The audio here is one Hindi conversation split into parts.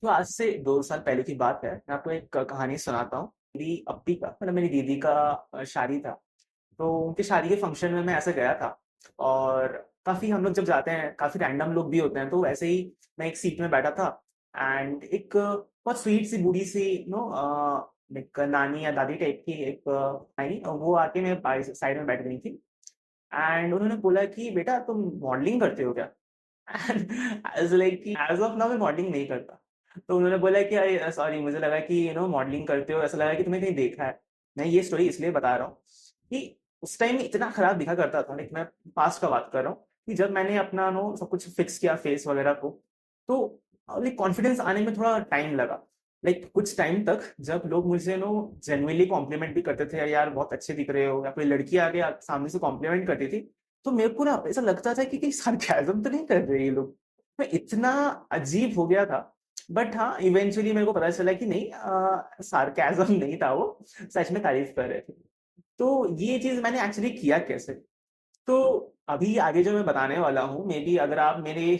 तो आज से 2 साल पहले की बात है। मैं आपको एक कहानी सुनाता हूँ। मेरी अप्पी का मतलब मेरी दीदी का शादी था। तो उनकी शादी के फंक्शन में मैं ऐसे गया था और काफ़ी हम लोग जब जाते हैं, काफ़ी रैंडम लोग भी होते हैं, तो वैसे ही मैं एक सीट में बैठा था एंड एक बहुत स्वीट सी बूढ़ी सी एक नानी या दादी टाइप की एक आई, वो आके मेरे साइड में बैठ गई थी एंड उन्होंने बोला कि बेटा तुम मॉडलिंग करते हो क्या? एज लाइक कि एज ऑफ नाउ मैं मॉडलिंग नहीं करता। तो उन्होंने बोला कि अरे सॉरी, मुझे लगा कि मॉडलिंग करते हो, ऐसा लगा कि तुम्हें कहीं देखा है। मैं ये स्टोरी इसलिए बता रहा हूँ कि उस टाइम इतना खराब दिखा करता था, लाइक मैं पास्ट का बात कर रहा हूँ कि जब मैंने अपना नो सब कुछ फिक्स किया फेस वगैरह को, तो लाइक कॉन्फिडेंस आने में थोड़ा टाइम लगा। लाइक कुछ टाइम तक जब लोग मुझे जेन्युइनली कॉम्प्लीमेंट भी करते थे, यार बहुत अच्छे दिख रहे हो, या कोई लड़की आके सामने से कॉम्प्लीमेंट करती थी, तो मेरे को ना ऐसा लगता था कि कहीं सार्केज़्म तो नहीं कर रहे ये लोग। मैं इतना अजीब हो गया था। बट हाँ, इवेंचुअली मेरे को पता चला कि नहीं, सार्केज़्म नहीं था वो, सच में तारीफ कर रहे थे। तो ये चीज़ मैंने एक्चुअली किया कैसे? तो अभी आगे जो मैं बताने वाला हूँ, मे बी अगर आप मेरे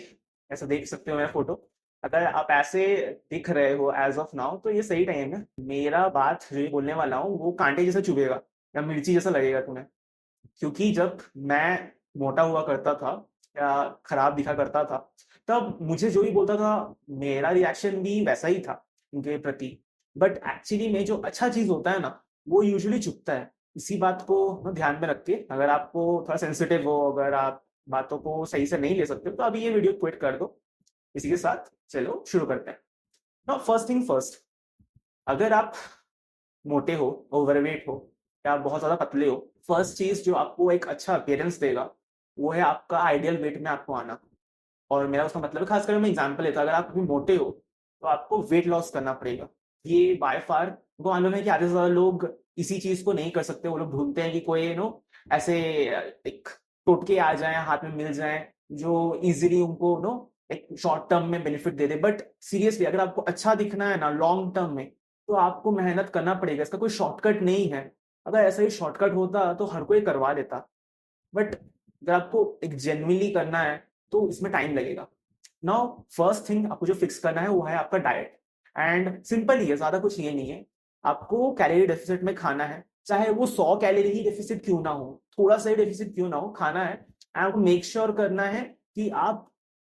ऐसा देख सकते हो मेरा फ़ोटो, अगर आप ऐसे दिख रहे हो एज़ ऑफ नाउ, तो ये सही टाइम है। मेरा बात जो ये बोलने वाला हूँ वो काँटे जैसा चुभेगा या मिर्ची जैसा लगेगा तुम्हें। क्योंकि जब मैं मोटा हुआ करता था या खराब दिखा करता था, तब मुझे जो भी बोलता था, मेरा रिएक्शन भी वैसा ही था उनके प्रति। बट एक्चुअली में जो अच्छा चीज़ होता है ना, वो यूजुअली चुभता है। इसी बात को ना ध्यान में रख के, अगर आपको थोड़ा सेंसिटिव हो, अगर आप बातों को सही से नहीं ले सकते हो, तो अभी ये वीडियो क्विट कर दो। इसी के साथ चलो शुरू करते हैं। नाउ फर्स्ट थिंग फर्स्ट, अगर आप मोटे हो, ओवरवेट हो या आप बहुत ज़्यादा पतले हो, फर्स्ट चीज़ जो आपको एक अच्छा अपीयरेंस देगा, वो है आपका आइडियल वेट में आपको आना। और मेरा उसका मतलब है, खासकर मैं एग्जांपल लेता हूँ, अगर आप अभी मोटे हो, तो आपको वेट लॉस करना पड़ेगा। ये बाय फार, उनको मालूम है कि आधे से ज़्यादा लोग इसी चीज़ को नहीं कर सकते। वो लोग ढूँढते हैं कि कोई ऐसे एक टोटके आ जाएँ, हाथ में मिल जाएँ, जो ईज़िली उनको एक शॉर्ट टर्म में benefit they they. But seriously अगर आपको अच्छा दिखना है ना लॉन्ग टर्म में, तो आपको मेहनत करना पड़ेगा। इसका कोई शॉर्टकट नहीं है। अगर ऐसा ही शॉर्टकट होता, तो हर कोई करवा लेता। बट अगर आपको एक जेन्युइनली करना है, तो इसमें टाइम लगेगा। नाउ फर्स्ट थिंग आपको जो फिक्स करना है वो है आपका डाइट। एंड सिंपल ही है, ज्यादा कुछ ये नहीं है। आपको कैलोरी डेफिसिट में खाना है, चाहे वो 100 कैलोरी ही डेफिसिट क्यों ना हो, थोड़ा सा ही डेफिसिट क्यों ना हो, खाना है। एंड आपको मेक श्योर करना है कि आप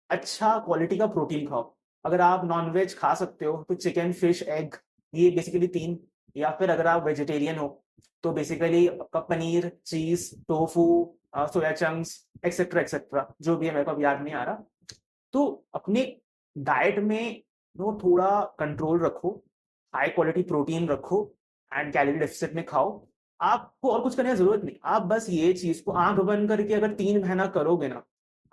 अच्छा क्वालिटी का प्रोटीन खाओ। अगर आप नॉनवेज खा सकते हो, तो चिकन, फिश, एग, ये बेसिकली तीन। या फिर अगर आप वेजिटेरियन हो, तो बेसिकली आपका पनीर, चीज, tofu, soya chunks, etcetera etcetera, जो भी है मेरे को अब याद नहीं आ रहा। तो अपने डाइट में थोड़ा कंट्रोल रखो, हाई क्वालिटी प्रोटीन रखो एंड कैलोरी डेफिसिट में खाओ। आपको और कुछ करने की जरूरत नहीं, आप बस ये चीज को आंख बंद करके अगर 3 महीना करोगे ना,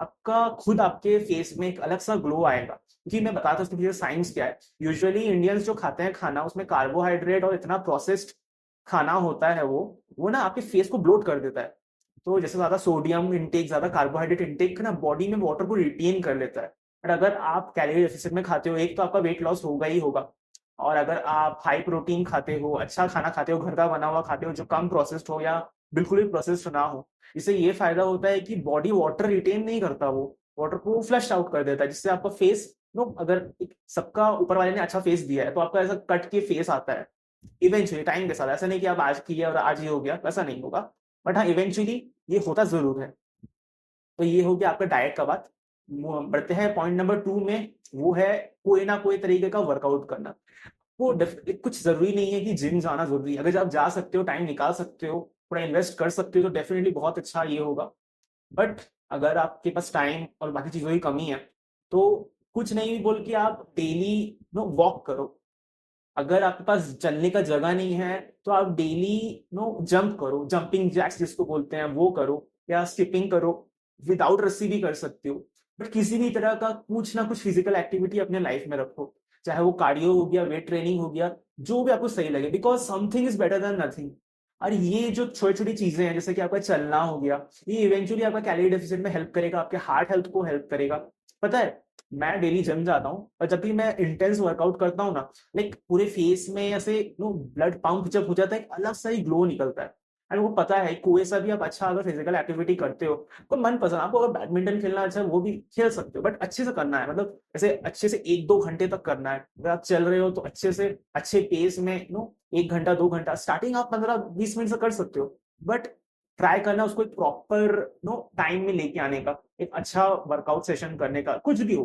आपका खुद आपके फेस में एक अलग सा ग्लो आएगा। क्योंकि मैं बताता हूँ इसके पीछे साइंस क्या है। यूजुअली इंडियंस जो खाते हैं खाना, उसमें कार्बोहाइड्रेट और इतना प्रोसेस्ड खाना होता है, वो ना आपके फेस को ब्लोट कर देता है। तो जैसे ज्यादा सोडियम इंटेक, ज्यादा कार्बोहाइड्रेट इंटेक ना बॉडी में वाटर को रिटेन कर लेता है। बट अगर आप कैलोरी डेफिसिट में खाते हो, एक तो आपका वेट लॉस होगा ही होगा। और अगर आप हाई प्रोटीन खाते हो, अच्छा खाना खाते हो, घर का बना हुआ खाते हो, जो कम प्रोसेस्ड हो या बिल्कुल भी प्रोसेस्ड ना हो, इससे ये फायदा होता है कि बॉडी वाटर रिटेन नहीं करता, वो वाटर को फ्लश आउट कर देता है, जिससे आपका फेस अगर सबका ऊपर वाले ने अच्छा फेस दिया है, तो आपका ऐसा कट के फेस आता है इवेंचुअली टाइम के साथ। ऐसा नहीं कि आप आज किए और आज ही हो गया, वैसा नहीं होगा। बट हाँ, इवेंचुअली ये होता जरूर है। तो ये हो गया आपका डाइट का बात। बढ़ते हैं पॉइंट नंबर 2 में, वो है कोई ना कोई तरीके का वर्कआउट करना। कुछ जरूरी नहीं है कि जिम जाना जरूरी है। अगर आप जा सकते हो, टाइम निकाल सकते हो, थोड़ा इन्वेस्ट कर सकते हो, तो डेफिनेटली बहुत अच्छा ये होगा। बट अगर आपके पास टाइम और बाकी चीजों की कमी है, तो कुछ नहीं बोल के आप डेली वॉक करो। अगर आपके पास चलने का जगह नहीं है, तो आप डेली जंप करो, जंपिंग जैक्स जिसको बोलते हैं वो करो, या स्किपिंग करो। विदाउट रस्सी भी कर सकते हो। बट किसी भी तरह का कुछ ना कुछ फिजिकल एक्टिविटी अपने लाइफ में रखो, चाहे वो कार्डियो हो गया, वेट ट्रेनिंग हो गया, जो भी आपको सही लगे, because something is better then nothing. और ये जो छोटी छोटी चीजें हैं, जैसे कि आपका चलना हो गया, ये इवेंचुअली आपका कैलोरी डेफिसिट में हेल्प करेगा, आपके हार्ट हेल्थ को हेल्प करेगा। पता है, मैं डेली जिम जाता हूँ, और जब भी मैं इंटेंस वर्कआउट करता हूँ ना, लाइक पूरे फेस में ऐसे ब्लड पंप जब हो जाता है, एक अलग सा ही ग्लो निकलता है। एंड वो पता है कोई सा भी आप अच्छा अगर फिजिकल एक्टिविटी करते हो तो मन पसंद आपको, अगर बैडमिंटन खेलना अच्छा है वो भी खेल सकते हो, बट अच्छे से करना है, मतलब ऐसे अच्छे से 1-2 घंटे तक करना है। अगर आप चल रहे हो तो अच्छे से अच्छे पेस में 1 घंटा 2 घंटा, स्टार्टिंग आप 15-20 मिनट से कर सकते हो, बट ट्राई करना उसको एक प्रॉपर टाइम में लेके आने का, एक अच्छा वर्कआउट सेशन करने का, कुछ भी हो।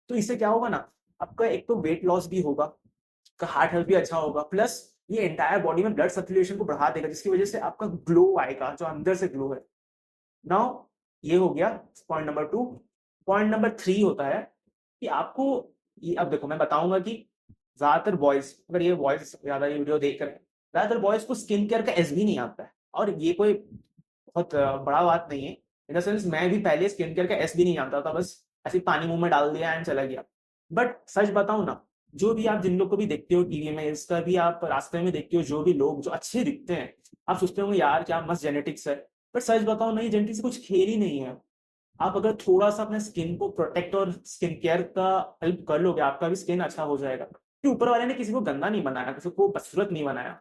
तो इससे क्या होगा ना, आपका एक तो वेट लॉस भी होगा, आपका हार्ट हेल्थ भी अच्छा होगा, प्लस ये एंटायर बॉडी में ब्लड सर्कुलेशन को बढ़ा देगा, जिसकी वजह से आपका ग्लो आएगा, जो अंदर से ग्लो है। नाउ ये हो गया पॉइंट नंबर 2। पॉइंट नंबर 3 होता है कि आपको, ये अब देखो मैं बताऊंगा कि ज्यादातर बॉयज, अगर ये बॉयज ज्यादा ये वीडियो देख रहे हैं, ज्यादातर बॉयज को स्किन केयर का एस भी नहीं आता है, और ये कोई बहुत बड़ा बात नहीं है। इन द सेंस मैं भी पहले स्किन केयर का एस भी नहीं जानता था, बस ऐसे पानी मुंह में डाल दिया एंड चला गया। बट सच बताऊं ना, जो भी आप जिन लोग को भी देखते हो टीवी में, इसका भी आप रास्ते में देखते हो, जो भी लोग जो अच्छे दिखते हैं, आप सोचते होंगे यार क्या मस्त जेनेटिक्स है, बट सच बताओ नहीं, जेनेटिक्स से कुछ खेल ही नहीं है। आप अगर थोड़ा सा अपने स्किन को प्रोटेक्ट और स्किन केयर का हेल्प कर लोगे, आपका भी स्किन अच्छा हो जाएगा, कि ऊपर वाले ने किसी को गंदा नहीं बनाया, किसी को बदसूरत नहीं बनाया।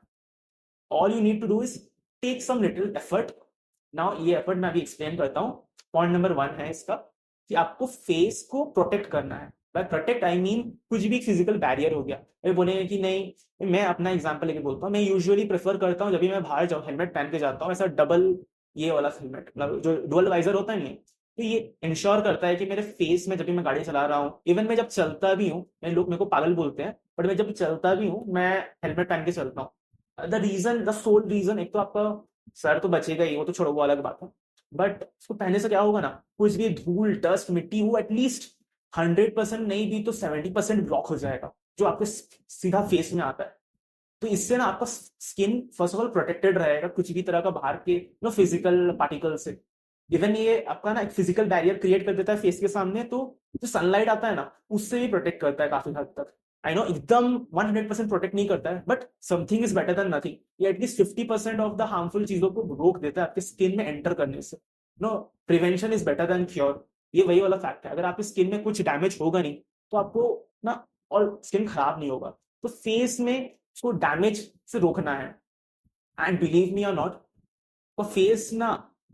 All you need to do is take some little effort. Now ये एफर्ट मैं अभी एक्सप्लेन करता हूँ। पॉइंट नंबर 1 है इसका कि आपको फेस को प्रोटेक्ट करना है। बाय प्रोटेक्ट आई मीन कुछ भी फिजिकल बैरियर हो गया, ये बोलेंगे कि नहीं, मैं अपना एग्जांपल लेके बोलता हूँ, मैं यूजुअली प्रेफर करता हूँ जब भी मैं बाहर जाऊँ हेलमेट पहन के जाता हूँ, ऐसा डबल ये वाला हेलमेट, मतलब जो डुअल वाइजर होता है नहीं, तो ये इंश्योर करता है कि मेरे फेस में जब भी मैं गाड़ी चला रहा हूँ, इवन मैं जब चलता भी हूँ, मैं लोग मेरे को पागल बोलते हैं, बट मैं जब चलता भी हूँ मैं हेलमेट पहन के चलता हूँ। द सोल रीजन, एक तो आपका सर तो बचेगा ही, वो तो छोड़ो, वो अलग बात है, बट उसको पहनने से क्या होगा ना, कुछ भी धूल डस्ट मिट्टी वो एटलीस्ट 100% नहीं भी तो 70% ब्लॉक हो जाएगा, जो आपके सीधा फेस में आता है। तो इससे ना आपका skin first of all protected रहेगा कुछ भी तरह का बाहर के फिजिकल पार्टिकल से। इवन ये आपका ना एक फिजिकल बैरियर क्रिएट कर देता है फेस के सामने, तो जो सनलाइट आता है ना उससे भी प्रोटेक्ट करता है काफी हद तक। आई नो एकदम 100% प्रोटेक्ट नहीं करता है, but something is better then nothing. ये एटलीस्ट 50% ऑफ द हार्मफुल चीजों को रोक देता है आपके स्किन में एंटर करने से। No, prevention is better than cure, ये वही वाला फैक्ट है। अगर आपकी स्किन में कुछ डैमेज होगा नहीं तो आपको ना, और स्किन खराब नहीं होगा, तो फेस में उसको डैमेज से रोकना है। एंड बिलीव मी और नॉट, तो फेस ना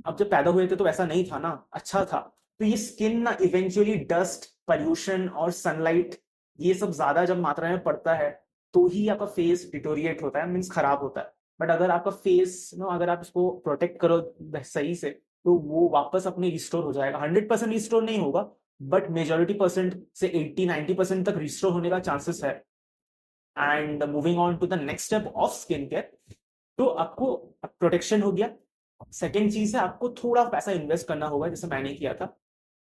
अब जब पैदा हुए थे तो वैसा नहीं था ना, अच्छा था। तो ये स्किन ना इवेंचुअली डस्ट, पॉल्यूशन और सनलाइट, ये सब ज्यादा जब मात्रा में पड़ता है तो ही आपका फेस डिटोरिएट होता है, मीन्स खराब होता है। बट अगर आपका फेस नो, अगर आप इसको प्रोटेक्ट करो सही से, तो वो वापस अपने रिस्टोर हो जाएगा। 100% रिस्टोर नहीं होगा, बट मेजोरिटी परसेंट से 80-90% तक रिस्टोर होने का चांसेस है। And moving on to the next step of skin care, तो आपको प्रोटेक्शन हो गया। सेकेंड चीज है आपको थोड़ा पैसा इन्वेस्ट करना होगा, जैसे मैंने किया था।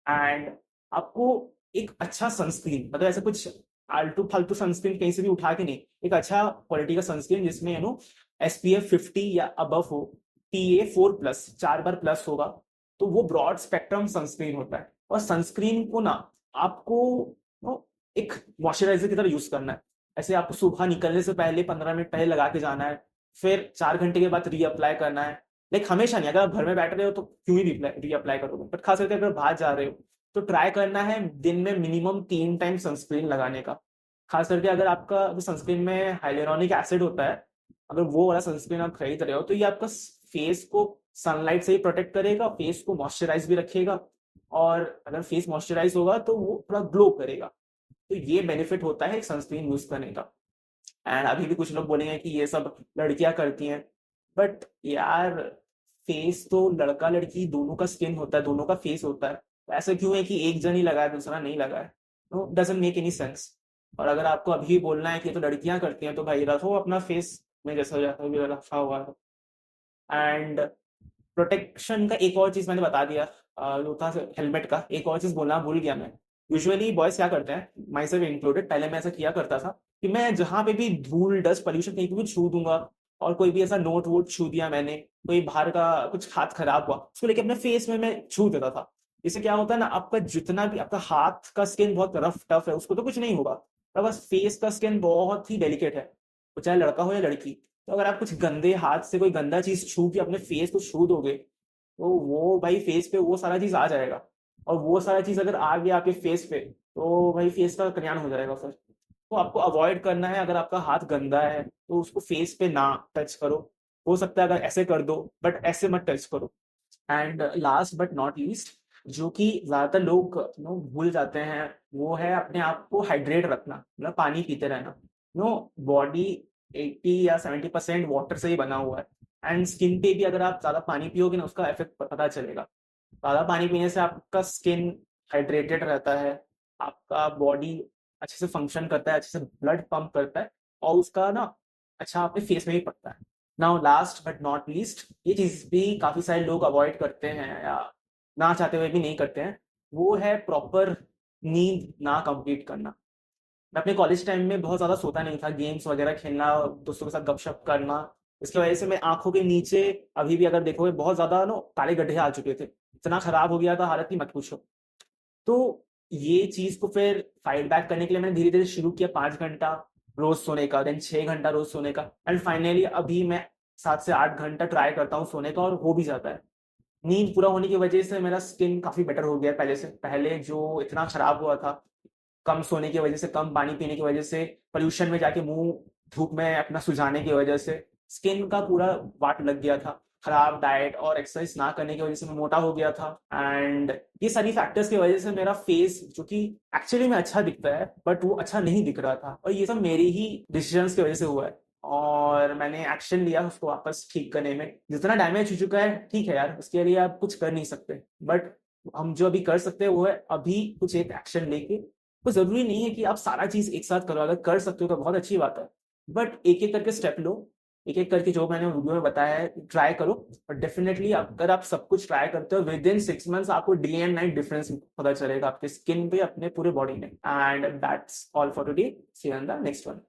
एंड आपको एक अच्छा सनस्क्रीन, मतलब ऐसा कुछ आलतू फालतू सनस्क्रीन कहीं से भी उठा के नहीं, एक अच्छा क्वालिटी का सनस्क्रीन जिसमें SPF 50 या अबव हो, PA4+, 4 बार प्लस होगा, तो वो ब्रॉड स्पेक्ट्रम सनस्क्रीन होता है। और सनस्क्रीन को ना आपको एक मॉइस्चराइजर की तरह यूज करना है। ऐसे आपको सुबह निकलने से पहले 15 मिनट पहले लगा के जाना है, फिर 4 घंटे के बाद रीअप्लाई करना है। लाइक हमेशा नहीं, अगर आप घर में बैठ रहे हो तो क्यों ही रीअप्लाई करोगे, बट खास करके अगर बाहर जा रहे हो तो ट्राई करना है दिन में मिनिमम 3 टाइम सनस्क्रीन लगाने का। खास करके अगर आपका सनस्क्रीन में हाइलेरोनिक एसिड होता है, अगर वो वाला सनस्क्रीन आप खरीद रहे हो, तो ये आपका फेस को सनलाइट से ही प्रोटेक्ट करेगा, फेस को मॉइस्चराइज भी रखेगा, और अगर फेस मॉइस्चराइज होगा तो वो थोड़ा ग्लो करेगा। तो ये बेनिफिट होता है एक सनस्क्रीन यूज करने का। एंड अभी भी कुछ लोग बोलेंगे कि ये सब लड़कियां करती हैं, बट यार फेस तो लड़का लड़की दोनों का स्किन होता है, दोनों का फेस होता है। ऐसा क्यों है कि एक जन ही लगाए दूसरा नहीं लगाए? No, doesn't make any sense. और अगर आपको अभी भी बोलना है कि ये तो लड़कियां करती हैं, तो भाई रखो अपना फेस में जैसा जैसा भी रखा हुआ है। एंड प्रोटेक्शन का एक और चीज मैंने बता दिया, जो था हेलमेट का, एक और चीज बोलना भूल गया मैं। यूजुअली बॉयज क्या करते हैं, माई सेल्फ इंक्लूडेड, पहले मैं ऐसा किया करता था कि मैं जहां पे भी धूल डस्ट पॉल्यूशन कहीं पे भी छू दूंगा, और कोई भी ऐसा नोट वोट छू दिया मैंने, कोई बाहर का कुछ हाथ खराब हुआ, उसको लेके अपने फेस में मैं छू देता था। इससे क्या होता है ना, आपका जितना भी आपका हाथ का स्किन बहुत रफ टफ है उसको तो कुछ नहीं होगा, पर बस फेस का स्किन बहुत ही डेलिकेट है, वो चाहे लड़का हो या लड़की। तो अगर आप कुछ गंदे हाथ से कोई गंदा चीज छू के अपने फेस को छू दोगे, तो वो भाई फेस पे वो सारा चीज आ जाएगा, और वो सारा चीज अगर आ गया आपके फेस पे तो भाई फेस का कल्याण हो जाएगा फिर। तो आपको अवॉइड करना है, अगर आपका हाथ गंदा है तो उसको फेस पे ना टच करो। हो सकता है अगर ऐसे कर दो, बट ऐसे मत टच करो। And last but not least, जो कि ज्यादातर लोग भूल जाते हैं, वो है अपने आप को हाइड्रेट रखना, मतलब पानी पीते रहना। बॉडी 80 या 70% वाटर से ही बना हुआ है। एंड स्किन पे भी अगर आप ज्यादा पानी पियोगे ना, उसका इफेक्ट पता चलेगा। ज्यादा पानी पीने से आपका स्किन हाइड्रेटेड रहता है, आपका बॉडी अच्छे से फंक्शन करता है, अच्छे से ब्लड पंप करता है, और उसका ना अच्छा अपने फेस में भी पड़ता है। Now last but not least, ये चीज भी काफी सारे लोग अवॉइड करते हैं या ना चाहते हुए भी नहीं करते हैं, वो है प्रॉपर नींद ना कंप्लीट करना। मैं अपने कॉलेज टाइम में बहुत ज़्यादा सोता नहीं था, गेम्स वगैरह खेलना, दोस्तों के साथ गपशप करना, इसकी वजह से मैं आंखों के नीचे अभी भी अगर देखोगे बहुत ज़्यादा काले गड्ढे आ चुके थे, इतना खराब हो गया था हालत की मत पूछो। तो ये चीज़ को फिर फाइट बैक करने के लिए मैंने धीरे धीरे शुरू किया 5 घंटा रोज सोने का, देन 6 घंटा रोज सोने का, एंड फाइनली अभी मैं 7 से 8 घंटा ट्राई करता हूँ सोने का, और हो भी जाता है। नींद पूरा होने की वजह से मेरा स्किन काफ़ी बेटर हो गया है पहले से। पहले जो इतना खराब हुआ था, कम सोने की वजह से, कम पानी पीने की वजह से, पोल्यूशन में जाके मुंह धूप में अपना सुझाने की वजह से स्किन का पूरा वाट लग गया था। खराब डाइट और एक्सरसाइज ना करने की वजह से मैं मोटा हो गया था, एंड ये सारी फैक्टर्स की वजह से मेरा फेस, जो कि एक्चुअली में अच्छा दिखता है, बट वो अच्छा नहीं दिख रहा था, और ये सब मेरी ही डिसीजंस की वजह से हुआ है। और मैंने एक्शन लिया उसको वापस ठीक करने में। जितना डैमेज हो चुका है ठीक है यार, उसके लिए आप कुछ कर नहीं सकते, बट हम जो अभी कर सकते हैं वो है अभी कुछ एक एक्शन लेके। तो जरूरी नहीं है कि आप सारा चीज एक साथ करो, अगर कर सकते हो तो बहुत अच्छी बात है, बट एक एक करके स्टेप लो। एक एक करके जो मैंने वीडियो में बताया है ट्राई करो, और डेफिनेटली अगर आप सब कुछ ट्राई करते हो विद इन 6 मंथ्स आपको डे एंड नाइट डिफरेंस पता चलेगा आपके स्किन पे, अपने पूरे बॉडी में। And that's all for today, see you in the next one.